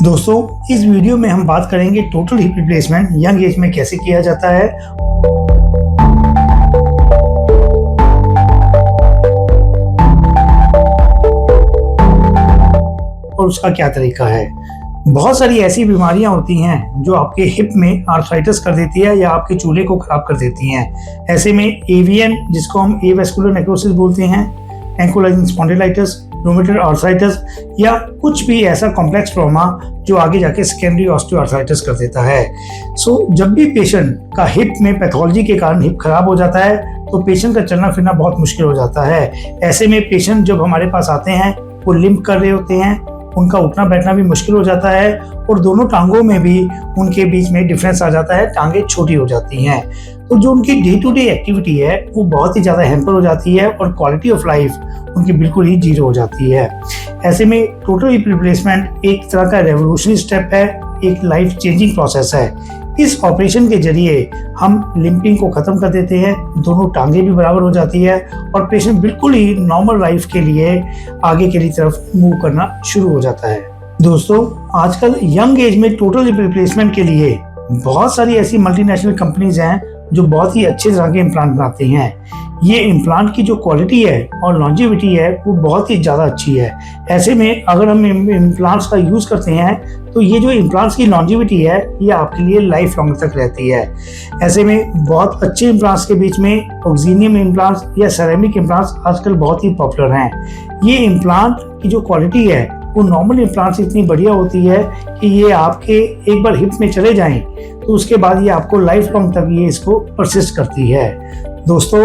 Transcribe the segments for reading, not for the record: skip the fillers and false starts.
दोस्तों, इस वीडियो में हम बात करेंगे total hip replacement young age में कैसे किया जाता है और उसका क्या तरीका है। बहुत सारी ऐसी बीमारियां होती हैं जो आपके हिप में आर्थराइटिस कर देती है या आपके चूल्हे को खराब कर देती हैं। ऐसे में एवीएन, जिसको हम एवास्कुलर नेक्रोसिस बोलते हैं, एंकोलाइजिंग स्पॉन्डिलाइटिस, रूमेटॉइड आर्थराइटिस या कुछ भी ऐसा कॉम्प्लेक्स ट्रॉमा जो आगे जाके सेकेंडरी ऑस्टियोआर्थराइटिस कर देता है। जब भी पेशेंट का हिप में पैथोलॉजी के कारण हिप खराब हो जाता है तो पेशेंट का चलना फिरना बहुत मुश्किल हो जाता है। ऐसे में पेशेंट जब हमारे पास आते हैं वो लिम्प कर रहे होते हैं, उनका उठना बैठना भी मुश्किल हो जाता है और दोनों टांगों में भी उनके बीच में डिफरेंस आ जाता है, टांगें छोटी हो जाती हैं। तो जो उनकी डे टू डे एक्टिविटी है वो बहुत ही ज़्यादा हैम्पर हो जाती है और क्वालिटी ऑफ लाइफ उनकी बिल्कुल ही जीरो हो जाती है। ऐसे में टोटल हिप रिप्लेसमेंट एक तरह का रेवोल्यूशनरी स्टेप है, एक लाइफ चेंजिंग प्रोसेस है। इस ऑपरेशन के जरिए हम लिम्पिंग को ख़त्म कर देते हैं, दोनों टांगें भी बराबर हो जाती है और पेशेंट बिल्कुल ही नॉर्मल लाइफ के लिए आगे के लिए तरफ मूव करना शुरू हो जाता है। दोस्तों, आजकल यंग एज में टोटल हिप रिप्लेसमेंट के लिए बहुत सारी ऐसी मल्टीनेशनल कंपनीज हैं जो बहुत ही अच्छे तरह के इम्प्लांट बनाते हैं। ये इम्प्लांट की जो क्वालिटी है और लॉन्जेविटी है वो बहुत ही ज़्यादा अच्छी है। ऐसे में अगर हम इम्प्लांट्स का यूज़ करते हैं तो ये जो इम्प्लांट्स की लॉन्जेविटी है ये आपके लिए लाइफ लॉन्ग तक रहती है। ऐसे में बहुत अच्छे इम्प्लांट्स के बीच में ऑक्सीनियम इम्प्लांट्स या सेरेमिक इम्प्लांट्स आजकल बहुत ही पॉपुलर हैं। ये इम्प्लांट की जो क्वालिटी है वो नॉर्मल इम्प्लांट्स इतनी बढ़िया होती है कि ये आपके एक बार हिप में चले जाएं तो उसके बाद ये आपको लाइफ लॉन्ग तक ये इसको परसिस्ट करती है। दोस्तों,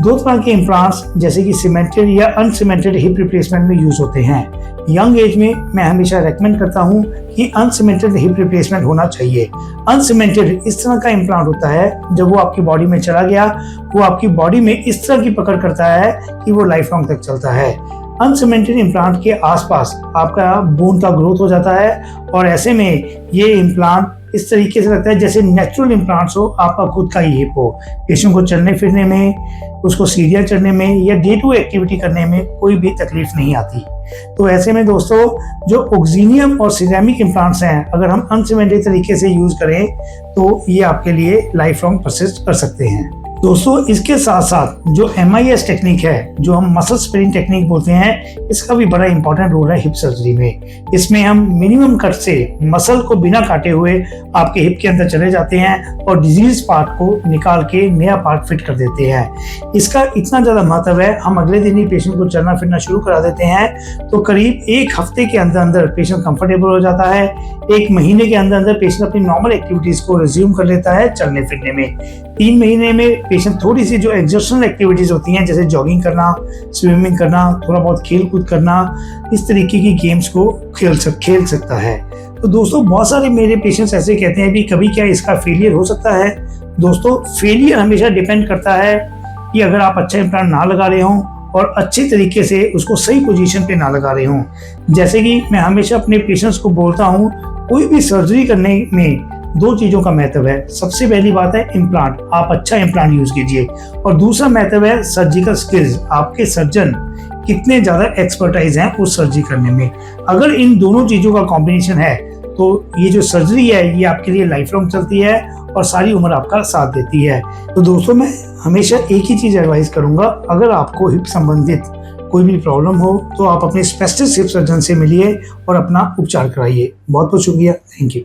दो तरह के इम्प्लांट्स जैसे कि सीमेंटेड या अनसीमेंटेड हिप रिप्लेसमेंट में यूज होते हैं। यंग एज में मैं हमेशा रेकमेंड करता हूं कि अनसीमेंटेड हिप रिप्लेसमेंट होना चाहिए। अनसीमेंटेड इस तरह का इम्प्लांट होता है जब वो आपकी बॉडी में चला गया वो आपकी बॉडी में इस तरह की पकड़ करता है कि वो लाइफ लॉन्ग तक चलता है। अनसीमेंटेड इम्प्लांट के आसपास आपका बोन का ग्रोथ हो जाता है और ऐसे में ये इम्प्लांट इस तरीके से लगता है जैसे नेचुरल इम्प्लांट्स हो, आपका खुद का ही हिप हो। पेशेंट को चलने फिरने में, उसको सीढ़ियाँ चढ़ने में या डे टू एक्टिविटी करने में कोई भी तकलीफ नहीं आती। तो ऐसे में दोस्तों, जो ऑक्सीनियम और सिरेमिक इम्प्लांट्स हैं अगर हम अनसीमेंटेड तरीके से यूज करें तो ये आपके लिए लाइफ लॉन्ग परसिस्ट कर सकते हैं। दोस्तों, इसके साथ साथ जो MIS टेक्निक है, जो हम मसल स्पेयरिंग टेक्निक बोलते हैं, इसका भी बड़ा इंपॉर्टेंट रोल है हिप सर्जरी में। इसमें हम मिनिमम कट से मसल को बिना काटे हुए आपके हिप के अंदर चले जाते हैं और डिजीज पार्ट को निकाल के नया पार्ट फिट कर देते हैं। इसका इतना ज़्यादा महत्व है, हम अगले दिन ही पेशेंट को चलना फिरना शुरू करा देते हैं तो करीब एक हफ्ते के अंदर अंदर पेशेंट कंफर्टेबल हो जाता है। एक महीने के अंदर अंदर पेशेंट अपनी नॉर्मल एक्टिविटीज़ को रिज्यूम कर लेता है चलने फिरने में। 3 महीने में पेशेंट थोड़ी सी जो एक्सर्शनल एक्टिविटीज होती हैं जैसे जॉगिंग करना, स्विमिंग करना, थोड़ा बहुत खेल कूद करना, इस तरीके की गेम्स को खेल सकता है। तो दोस्तों, बहुत सारे मेरे पेशेंट्स ऐसे कहते हैं भी कभी क्या इसका फेलियर हो सकता है। दोस्तों, फेलियर हमेशा डिपेंड करता है कि अगर आप अच्छा इम्प्लांट ना लगा रहे हों और अच्छे तरीके से उसको सही पोजीशन पे ना लगा रहे हों। जैसे कि मैं हमेशा अपने पेशेंट्स को बोलता हूँ, कोई भी सर्जरी करने में 2 चीज़ों का महत्व है। सबसे पहली बात है इम्प्लांट, आप अच्छा इम्प्लांट यूज कीजिए और दूसरा महत्व है सर्जिकल स्किल्स, आपके सर्जन कितने ज़्यादा एक्सपर्टाइज हैं उस सर्जरी करने में। अगर इन दोनों चीज़ों का कॉम्बिनेशन है तो ये जो सर्जरी है ये आपके लिए लाइफ लॉन्ग चलती है और सारी उम्र आपका साथ देती है। तो दोस्तों, मैं हमेशा एक ही चीज़ एडवाइस करूँगा, अगर आपको हिप संबंधित कोई भी प्रॉब्लम हो तो आप अपने स्पेशलिस्ट हिप सर्जन से मिलिए और अपना उपचार कराइए। बहुत बहुत शुक्रिया, थैंक यू।